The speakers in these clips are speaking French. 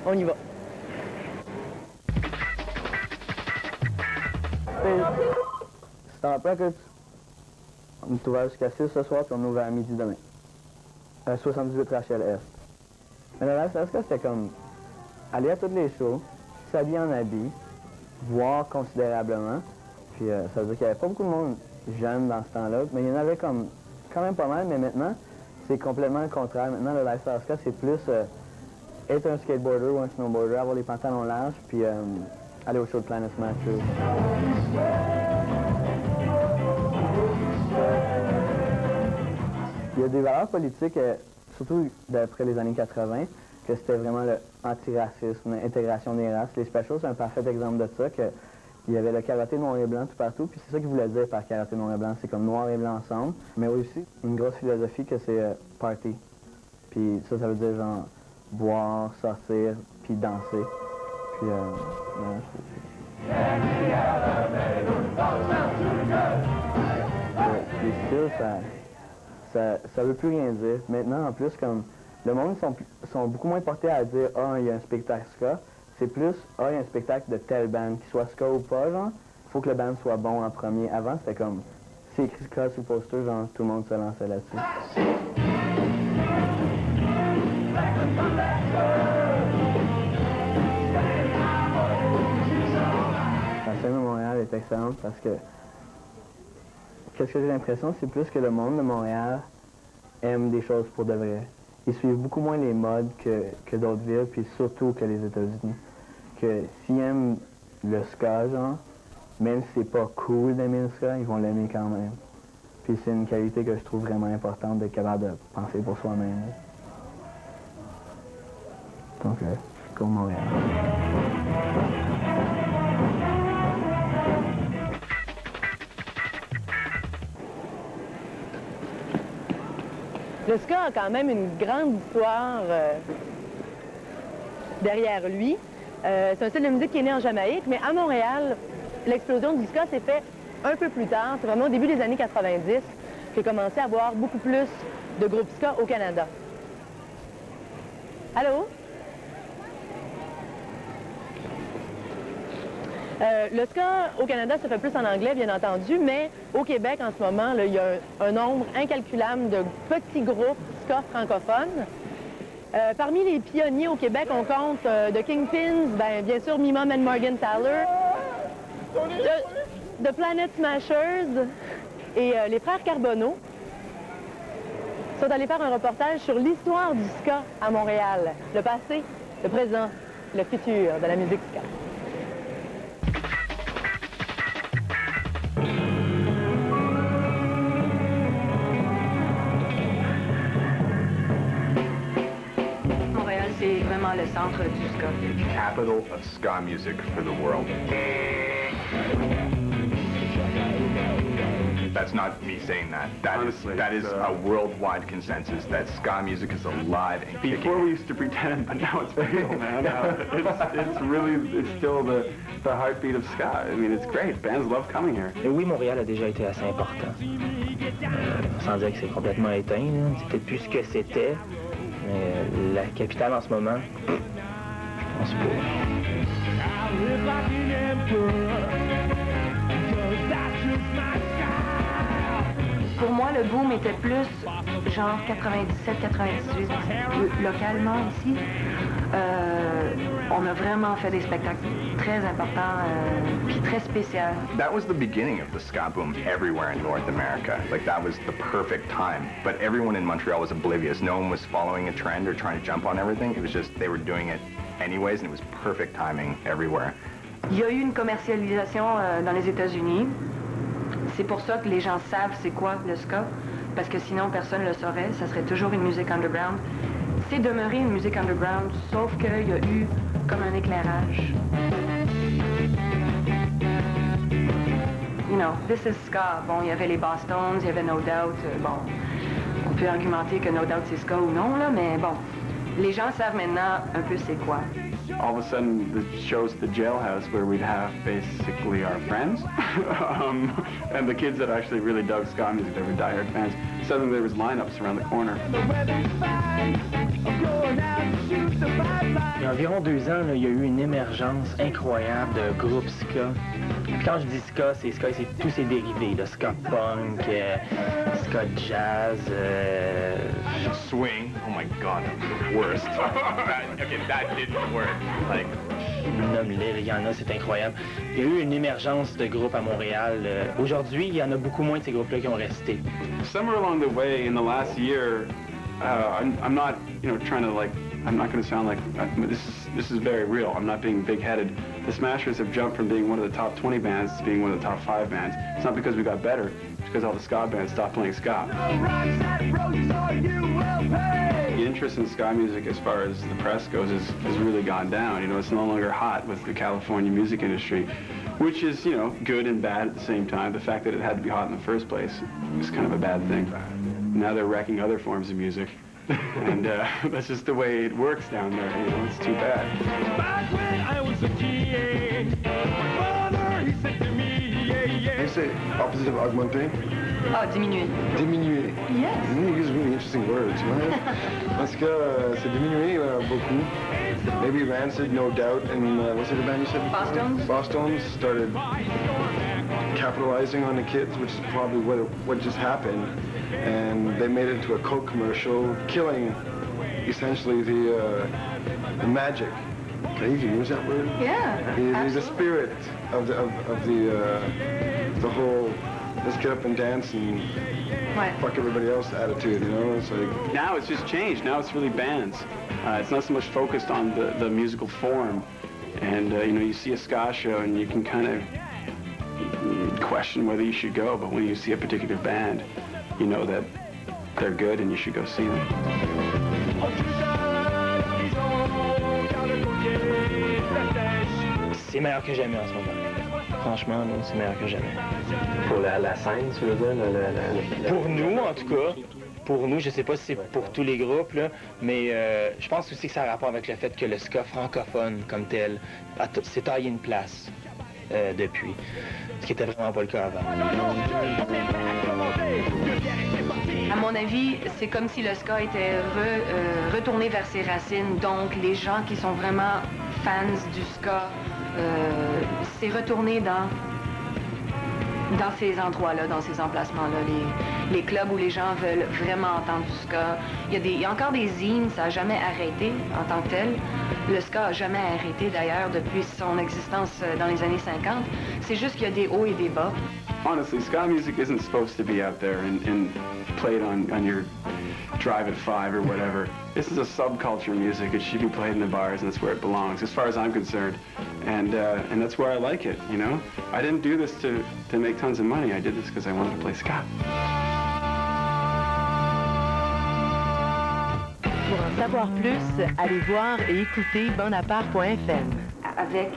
On y va. Stomp Records. On est ouvert jusqu'à 6 ce soir, puis on est ouvert à midi demain. 78 Rachel Est. Mais le Lifestyle Ska, c'était comme aller à toutes les shows, s'habiller en habit, boire considérablement. Puis ça veut dire qu'il n'y avait pas beaucoup de monde jeune dans ce temps-là, mais il y en avait comme quand même pas mal, mais maintenant, c'est complètement le contraire. Maintenant, le Lifestyle Ska, c'est plus être un skateboarder ou un snowboarder, avoir les pantalons larges, puis aller au show de Planet Smasher. Il y a des valeurs politiques, surtout d'après les années 80, que c'était vraiment l'antiracisme, l'intégration des races. Les Specials, c'est un parfait exemple de ça, qu'il y avait le karaté noir et blanc tout partout, puis c'est ça qu'ils voulaient dire par karaté noir et blanc, c'est comme noir et blanc ensemble. Mais aussi, une grosse philosophie que c'est party. Puis ça veut dire genre boire, sortir, puis danser. Puis, les styles, ça veut plus rien dire. Maintenant, en plus, comme le monde sont beaucoup moins portés à dire « Ah, il y a un spectacle ska ». C'est plus « Ah, il y a un spectacle de telle band, qu'il soit ska ou pas, genre. Faut que le band soit bon en premier. » Avant, c'était comme, c'est écrit ska sur le poster, genre, tout le monde se lançait là-dessus. La scène de Montréal est excellente parce que qu'est-ce que j'ai l'impression, c'est plus que le monde de Montréal aime des choses pour de vrai. Ils suivent beaucoup moins les modes que d'autres villes, puis surtout que les États-Unis. Que s'ils aiment le ska, genre, même si c'est pas cool d'aimer le ska, ils vont l'aimer quand même. Puis c'est une qualité que je trouve vraiment importante d'être capable de penser pour soi-même. Donc, comme Montréal. Le ska a quand même une grande histoire derrière lui. C'est un style de musique qui est né en Jamaïque, mais à Montréal, l'explosion du ska s'est faite un peu plus tard. C'est vraiment au début des années 90 qu'il a commencé à avoir beaucoup plus de groupes ska au Canada. Allô? Le ska au Canada se fait plus en anglais, bien entendu, mais au Québec, en ce moment, là, il y a un nombre incalculable de petits groupes ska francophones. Parmi les pionniers au Québec, on compte The Kingpins, bien sûr Mimum and Morgenthaler, The Planet Smashers et les frères Carbonneau sont allés faire un reportage sur l'histoire du ska à Montréal, le passé, le présent, le futur de la musique ska. C'est vraiment le centre du ska. Capital of ska music for the world. That's not me saying that. That is a worldwide consensus that ska music is alive and kicking. Before we used to pretend, but now it's real, man. It's still the heartbeat of ska. I mean, it's great. Bands love coming here. Et oui, Montréal a déjà été assez important. Sans dire que c'est complètement éteint, c'est peut-être plus ce que c'était. Mais la capitale en ce moment, je pense pas. Pour moi, le boom était plus genre 97-98, localement ici. On a vraiment fait des spectacles très importants puis très spéciaux. That was the beginning of the ska boom everywhere in North America. Like, that was the perfect time. But everyone in Montreal was oblivious. No one was following a trend or trying to jump on everything. It was just, they were doing it anyways, and it was perfect timing everywhere. Il y a eu une commercialisation dans les États-Unis. C'est pour ça que les gens savent c'est quoi le ska, parce que sinon personne ne le saurait. Ça serait toujours une musique underground. C'est demeuré une musique underground, sauf qu'il y a eu comme un éclairage. You know, this is ska. Bon, il y avait les Boston's, il y avait No Doubt. Bon, on peut argumenter que No Doubt c'est ska ou non, là, mais bon, les gens savent maintenant un peu c'est quoi. All of a sudden, the shows at the jailhouse where we'd have basically our friends, and the kids that actually really dug ska music, they were diehard fans. Suddenly there was lineups around the corner. The weather's fine. I'm going out to shoot the pipeline. Il y a environ 2 ans, là, il y a eu une émergence incroyable de groupes ska. Puis quand je dis ska, c'est tous ses dérivés, le ska punk, ska jazz, Swing. Oh my God, that was the worst. That didn't work. Like, nomme-les, il y en a, c'est incroyable. Il y a eu une émergence de groupes à Montréal. Aujourd'hui, il y en a beaucoup moins de ces groupes-là qui ont resté. Somewhere along the way in the last year, I'm not, trying to I'm not going to sound like this is very real. I'm not being big-headed. The Smashers have jumped from being one of the top 20 bands to being one of the top 5 bands. It's not because we got better. It's because all the ska bands stopped playing ska. The interest in ska music, as far as the press goes, has really gone down. It's no longer hot with the California music industry, which is, good and bad at the same time. The fact that it had to be hot in the first place is kind of a bad thing. Now they're wrecking other forms of music. And that's just the way it works down there, it's too bad. Back when I was a kid, my father, he said to me, say opposite of augmenter? Diminuer. Diminuer. Yes. You use really interesting words, right? Parce que c'est diminuer beaucoup. Maybe Rancid, No Doubt, and what's the other band you said? Bosstones. Bosstones started capitalizing on the kids, which is probably what just happened. And they made it into a Coke commercial, killing essentially the magic. Can you use that word? Yeah. The spirit of the whole let's get up and dance and fuck everybody else attitude, It's like now it's just changed. Now it's really bands. It's not so much focused on the musical form. And you see a ska show and you can kind of question whether you should go, but when you see a particular band, you know that they're good and you should go see them. C'est meilleur que jamais en ce moment. Franchement, c'est meilleur que jamais. Pour la scène, tu veux dire? Pour nous, en tout cas. Pour nous, je sais pas si c'est pour tous les groupes, là, mais je pense aussi que ça a rapport avec le fait que le ska francophone, comme tel, s'est taillé une place depuis. Ce qui était vraiment pas le cas avant. À mon avis, c'est comme si le ska était retourné vers ses racines. Donc, les gens qui sont vraiment fans du ska, c'est retourné dans ces endroits-là, dans ces emplacements-là, les clubs où les gens veulent vraiment entendre du ska. Il y a encore des zines, ça n'a jamais arrêté en tant que tel. Le ska n'a jamais arrêté d'ailleurs depuis son existence dans les années 50. C'est juste qu'il y a des hauts et des bas. Honestly, ska music isn't supposed to be out there and played on your drive at 5 or whatever. This is a subculture music. It should be played in the bars, and that's where it belongs, as far as I'm concerned. And that's where I like it, I didn't do this to make tons of money. I did this because I wanted to play ska. Pour en savoir plus, allez voir et écouter bandapart.fm. Avec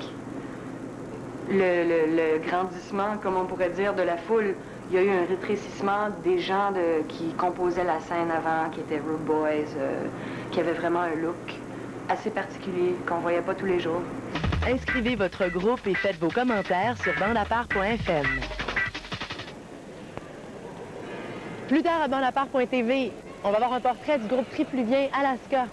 le grandissement, comme on pourrait dire, de la foule, il y a eu un rétrécissement des gens qui composaient la scène avant, qui étaient Rude Boys, qui avaient vraiment un look assez particulier qu'on voyait pas tous les jours. Inscrivez votre groupe et faites vos commentaires sur bandapart.fm. Plus tard à bandapart.tv, on va voir un portrait du groupe Tripluvien Alaska.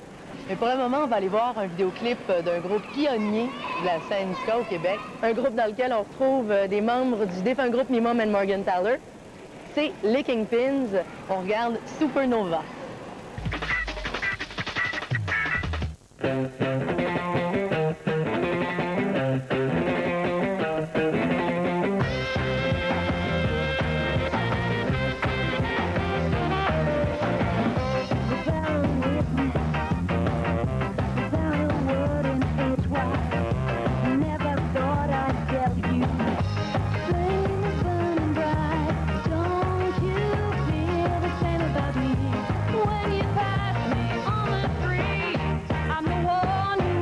Mais pour le moment, on va aller voir un vidéoclip d'un groupe pionnier de la scène ska au Québec. Un groupe dans lequel on retrouve des membres du défunt groupe Mimum and Morgenthaler. C'est les Kingpins. On regarde Supernova. When you pass me on the street, I'm the one who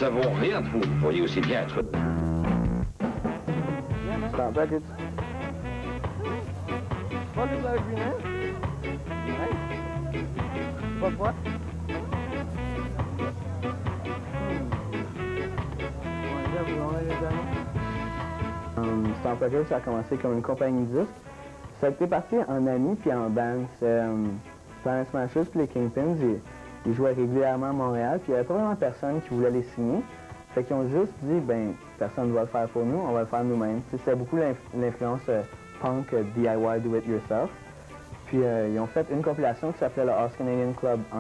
savons rien de vous. Vous pourriez aussi bien être... Stop records. Focus avec lui, Pas de quoi? Stomp Records, ça a commencé comme une compagnie de disques. Ça a été parti en amis puis en band. C'est Planet Smashers puis les Kingpins, ils jouaient régulièrement à Montréal, puis il n'y avait pas vraiment personne qui voulait les signer. Fait qu'ils ont juste dit, ben, personne ne va le faire pour nous, on va le faire nous-mêmes. C'était beaucoup l'influence punk, DIY, Do It Yourself. Puis ils ont fait une compilation qui s'appelait le House Canadian Club 1.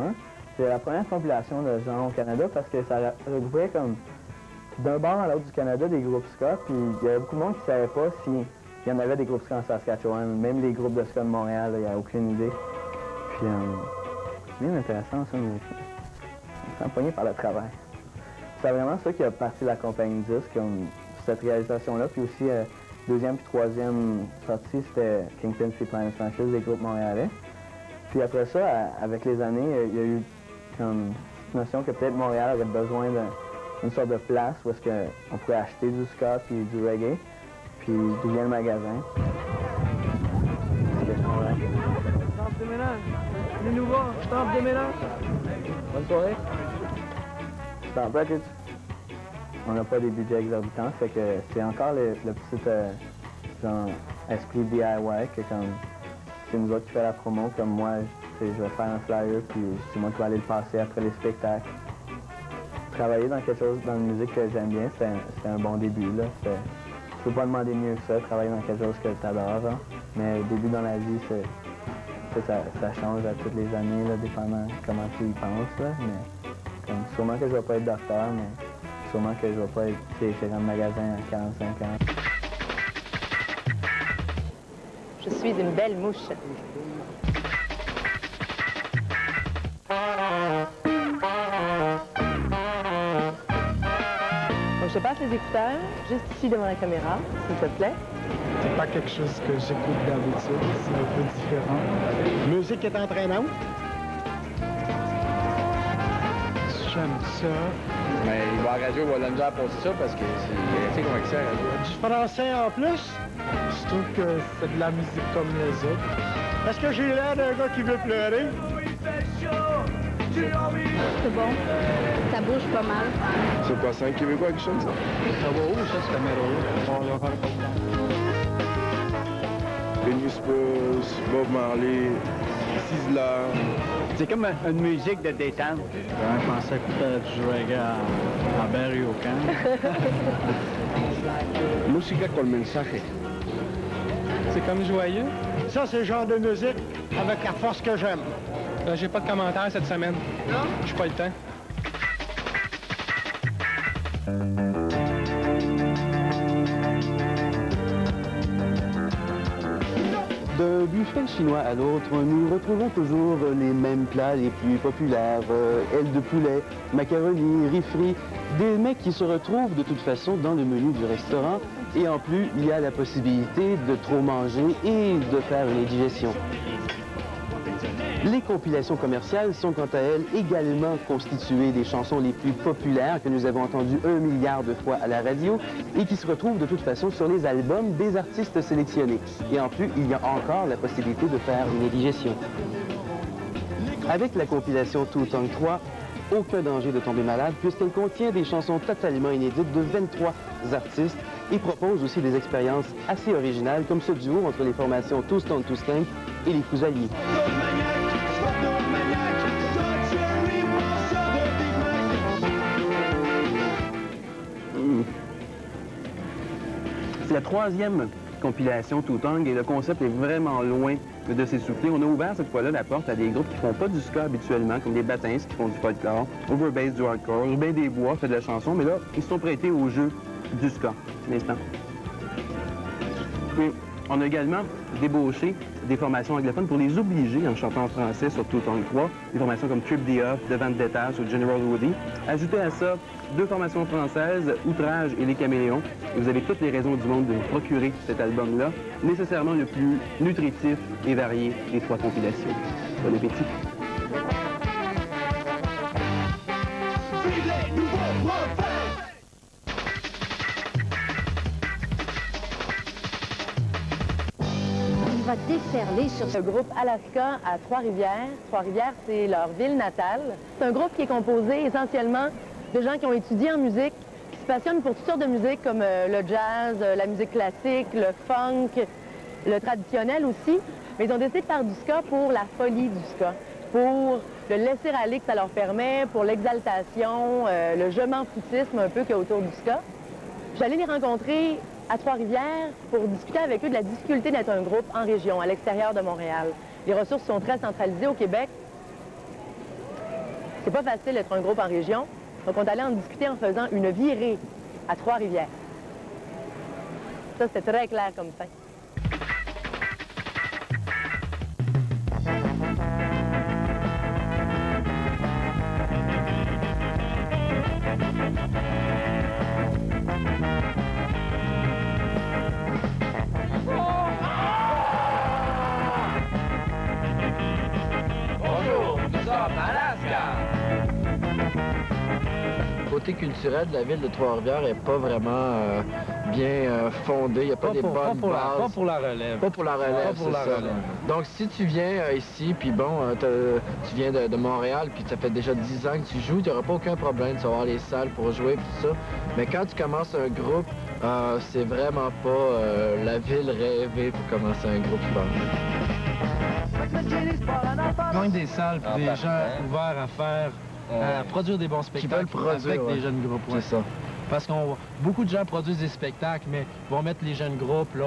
C'est la première compilation de ce genre au Canada parce que ça regroupait comme d'un bord à l'autre du Canada des groupes ska, puis il y avait beaucoup de monde qui ne savait pas s'il y en avait des groupes ska en Saskatchewan. Même les groupes de ska de Montréal, il n'y a aucune idée. Puis c'est bien intéressant ça, mais c'est empoigné par le travail. C'est vraiment ça qui a parti la compagnie de disques, cette réalisation-là, puis aussi deuxième puis troisième sortie, c'était Kingpin et Planet Smashers, des groupes montréalais. Puis après ça, avec les années, il y a eu comme cette notion que peut-être Montréal avait besoin d'une sorte de place où est-ce qu'on pourrait acheter du ska puis du reggae. Puis d'où vient le magasin. Stomp de ménage. Les nouveaux, Stomp de ménage. Bonne soirée. Stomp Records. On n'a pas des budgets exorbitants, fait que c'est encore le petit genre, esprit DIY que comme c'est nous autres qui fait la promo, comme moi, je vais faire un flyer puis c'est moi qui vais aller le passer après les spectacles. Travailler dans quelque chose, dans une musique que j'aime bien, c'est un bon début, là. Tu peux pas demander mieux que ça, travailler dans quelque chose que tu adores, hein. Mais au début dans la vie, ça change à toutes les années, là, dépendant comment tu y penses, là. Mais comme, sûrement que je vais pas être docteur, mais sûrement que je vais pas être gérant de magasin à 45 ans. Je suis une belle mouche. Donc, je te passe les écouteurs, juste ici devant la caméra, s'il te plaît. C'est pas quelque chose que j'écoute d'habitude, c'est un peu différent. La musique est entraînante. J'aime ça. Mais il va à la radio, il va de la misère à passer ça parce que c'est comment que c'est à la radio. Du français en plus, je trouve que c'est de la musique comme les autres. Est-ce que j'ai l'air d'un gars qui veut pleurer? C'est bon. Ça bouge pas mal. C'est pas ça un Québécois qui chante ça? Ça va où, ça, cette caméra-là? On va faire comme ça. Britney Spears, Bob Marley, Sizzla. C'est comme une musique de détente. Je pensais écouter du reggae à Barry O'Can. Música con mensaje. C'est comme joyeux. Ça, c'est le genre de musique avec la force que j'aime. J'ai pas de commentaires cette semaine. Non? J'ai pas le temps. D'un buffet chinois à l'autre, nous retrouvons toujours les mêmes plats les plus populaires. Ailes de poulet, macaroni, riz frit, des mets qui se retrouvent de toute façon dans le menu du restaurant. Et en plus, il y a la possibilité de trop manger et de faire une indigestion. Les compilations commerciales sont quant à elles également constituées des chansons les plus populaires que nous avons entendues 1 milliard de fois à la radio et qui se retrouvent de toute façon sur les albums des artistes sélectionnés. Et en plus, il y a encore la possibilité de faire une indigestion. Avec la compilation Two Tongue 3, aucun danger de tomber malade puisqu'elle contient des chansons totalement inédites de 23 artistes et propose aussi des expériences assez originales comme ce duo entre les formations Two Stone Two Stink et les Fusaliers. C'est la troisième compilation Two Tongue et le concept est vraiment loin de s'essouffler. On a ouvert cette fois-là la porte à des groupes qui font pas du ska habituellement, comme les Battins qui font du folklore, Overbass du hardcore, Urbain des Bois fait de la chanson, mais là, ils se sont prêtés au jeu du ska. L'instant. On a également débauché des formations anglophones pour les obliger en chantant en français sur Two Tongue 3, des formations comme Trip the Off, The Vendettas ou General Woody. Ajoutez à ça 2 formations françaises, Outrage et Les Caméléons. Et vous avez toutes les raisons du monde de vous procurer cet album-là, nécessairement le plus nutritif et varié des 3 compilations. Bon appétit! Vive les nouveaux refrains! va déferler sur ce groupe Alaska à Trois-Rivières. Trois-Rivières, c'est leur ville natale. C'est un groupe qui est composé essentiellement de gens qui ont étudié en musique, qui se passionnent pour toutes sortes de musiques comme le jazz, la musique classique, le funk, le traditionnel aussi. Mais ils ont décidé de faire du ska pour la folie du ska, pour le laisser-aller que ça leur permet, pour l'exaltation, le je m'en foutisme un peu qu'il y a autour du ska. J'allais les rencontrer à Trois-Rivières pour discuter avec eux de la difficulté d'être un groupe en région, à l'extérieur de Montréal. Les ressources sont très centralisées au Québec. C'est pas facile d'être un groupe en région. Donc, on allait en discuter en faisant une virée à Trois-Rivières. Ça, c'était très clair comme fin. Le côté culturel de la ville de Trois-Rivières n'est pas vraiment bien fondé. Il n'y a pas des bonnes bases. Pas pour la relève. Pas pour la relève, c'est ça. Donc, si tu viens ici, puis bon, tu viens de Montréal, puis ça fait déjà 10 ans que tu joues, tu n'auras pas aucun problème. Tu vas avoir les salles pour jouer, puis tout ça. Mais quand tu commences un groupe, c'est vraiment pas la ville rêvée pour commencer un groupe, je pense. Il manque des salles, puis des gens ouverts à faire... à produire des bons spectacles avec des jeunes groupes. C'est ça. Parce que beaucoup de gens produisent des spectacles, mais vont mettre les jeunes groupes là,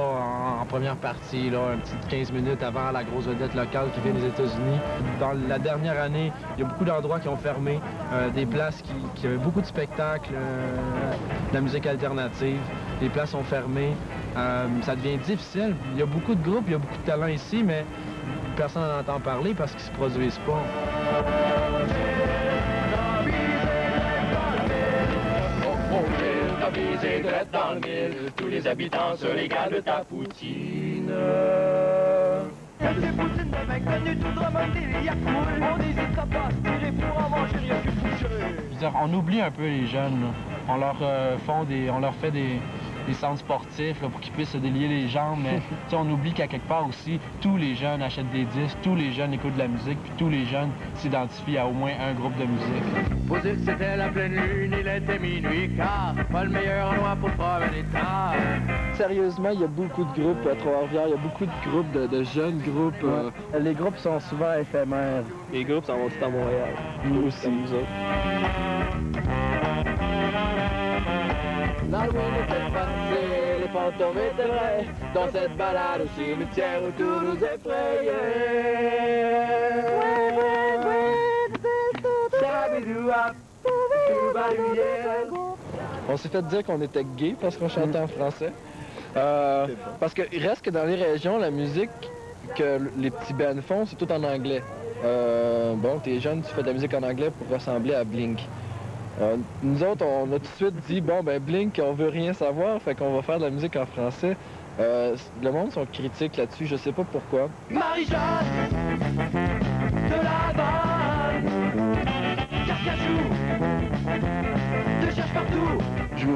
en première partie, là, un petit 15 minutes avant la grosse vedette locale qui vient des États-Unis. Dans la dernière année, il y a beaucoup d'endroits qui ont fermé, des places qui avaient beaucoup de spectacles, de la musique alternative. Les places sont fermées. Ça devient difficile. Il y a beaucoup de groupes, il y a beaucoup de talents ici, mais personne n'en entend parler parce qu'ils se produisent pas. Visé drette dans le mille, tous les habitants se régalent de ta poutine. Des poutines de mecs venus tout remonter les Yacoul. On n'hésitera pas à se tirer pour en manger rien que boucher. Je veux dire, on oublie un peu les jeunes. Là. On leur fait des centres sportifs là, pour qu'ils puissent se délier les jambes, mais on oublie qu'à quelque part aussi, tous les jeunes achètent des disques, tous les jeunes écoutent de la musique, puis tous les jeunes s'identifient à au moins un groupe de musique. Faut dire que c'était la pleine lune, il était minuit, car pas le meilleur endroit pour promener tard. Sérieusement, il y a beaucoup de groupes à Trois-Rivières, il y a beaucoup de groupes, de jeunes groupes. Ouais. Les groupes sont souvent éphémères. Les groupes s'en vont tout à Montréal. Nous aussi, nous autres. Dans le monde était passé, les fantômes étaient vrais. Dans cette balade au cimetière où tout nous effrayait. On s'est fait dire qu'on était gay parce qu'on chantait en français. Parce qu'il reste que dans les régions, la musique que les petits bands font, c'est tout en anglais. Bon, t'es jeune, tu fais de la musique en anglais pour ressembler à Blink. Nous autres, on a tout de suite dit, bon, ben Blink, on veut rien savoir, fait qu'on va faire de la musique en français. Le monde sont critiques là-dessus, je sais pas pourquoi. Marie-Jeanne, de la Havane, Carcajou, te cherche partout.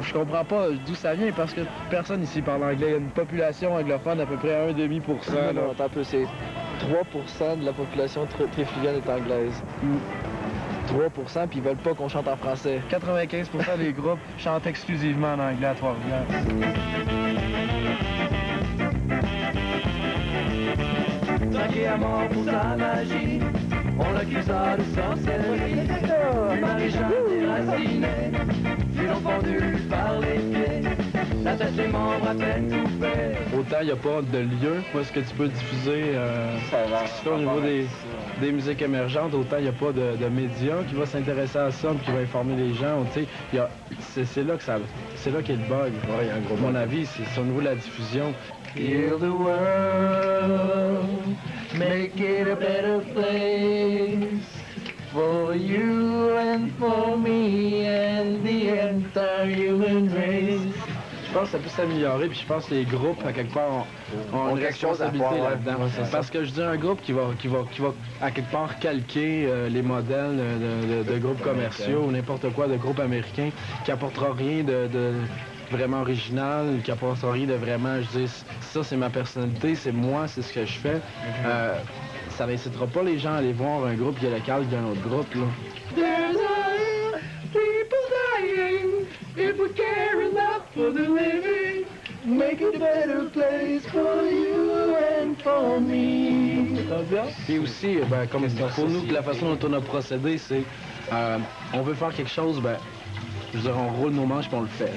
Je comprends pas d'où ça vient, parce que personne ici parle anglais. Il y a une population anglophone d'à peu près 1,5 %. Non, attends un peu, c'est 3 % de la population trifluvienne est anglaise. 3 %, puis ils veulent pas qu'on chante en français. 95 % des groupes chantent exclusivement en anglais à Trois-Rivières. Traqué à mort pour sa magie, on l'accusa de sorcellerie. Marie-Jeanne déracinée, fut fondue par les pieds. La tête des membres à peine coupée. Autant il n'y a pas de lieu où est-ce que tu peux diffuser ce qui se fait au niveau des musiques émergentes, autant il n'y a pas de médias qui va s'intéresser à ça, qui va informer les gens. C'est là qu'est le bug. Ouais, à mon avis, c'est au niveau de la diffusion. Heal the world, make it a better place for you and for me and the entire human race. Je pense que ça peut s'améliorer, puis je pense que les groupes, à quelque part, ont une responsabilité là-dedans. Parce que je dis un groupe qui va à quelque part calquer les modèles de groupes commerciaux ou n'importe quoi, de groupes américains, qui apportera rien vraiment original, qui apporte rien de vraiment, je dis, ça c'est ma personnalité, c'est moi, c'est ce que je fais. Ça n'incitera pas les gens à aller voir un groupe qui est local d'un autre groupe, là. There's a people dying if we care enough for the living. Make it a better place for you and for me. Puis aussi, ben, comme pour nous, la façon dont on a procédé, c'est on veut faire quelque chose, ben, je veux dire, on roule nos manches puis on le fait.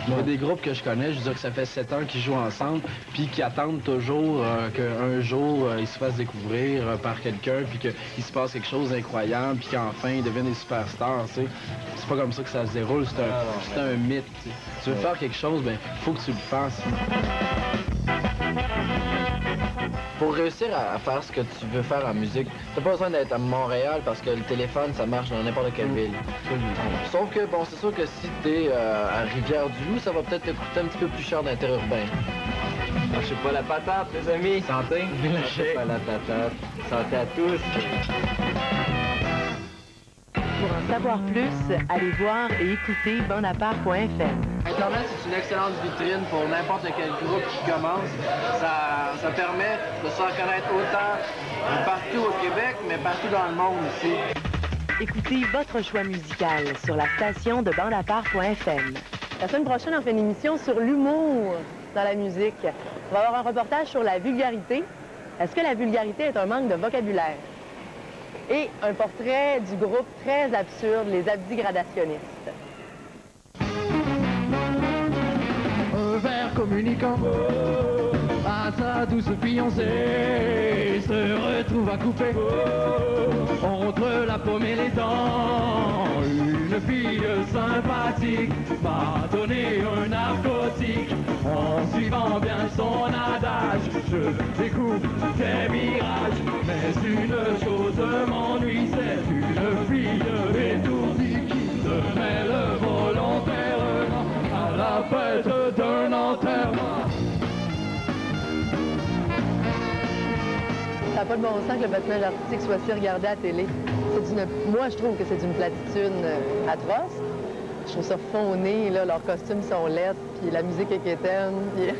Il y a des groupes que je connais, je veux dire que ça fait 7 ans qu'ils jouent ensemble, puis qui attendent toujours qu'un jour ils se fassent découvrir par quelqu'un, puis qu'il se passe quelque chose d'incroyable, puis qu'enfin ils deviennent des superstars, tu sais. C'est pas comme ça que ça se déroule, c'est un mythe, tu sais. Tu veux faire quelque chose, ben, faut que tu le fasses. Pour réussir à faire ce que tu veux faire en musique, t'as pas besoin d'être à Montréal parce que le téléphone, ça marche dans n'importe quelle ville. Sauf que, bon, c'est sûr que si t'es à Rivière-du-Loup, ça va peut-être te coûter un petit peu plus cher d'interurbain. Je sais pas la patate, les amis. Santé. Je sais pas la patate. Santé à tous. Pour en savoir plus, allez voir et écouter bandapart.fm. Internet, c'est une excellente vitrine pour n'importe quel groupe qui commence. Ça permet de se faire connaître autant partout au Québec, mais partout dans le monde aussi. Écoutez votre choix musical sur la station de bandapart.fm. La semaine prochaine, on fait une émission sur l'humour dans la musique. On va avoir un reportage sur la vulgarité. Est-ce que la vulgarité est un manque de vocabulaire? Et un portrait du groupe très absurde, les Abdigradationnistes. Un verre communicant à sa douce fiancée se retrouve à couper entre la pomme et les dents. Une fille sympathique m'a donné un narcotique. En suivant bien son adage, je découvre des mirages. Mais une chose m'ennuie, c'est une fille étourdie qui se mêle volontairement à la fête d'un enterrement. Ça n'a pas de bon sens que le patinage artistique soit si regardé à la télé. Moi, je trouve que c'est d'une platitude atroce. Je trouve ça fauné, là, leurs costumes sont laids, puis la musique est quétaine, puis...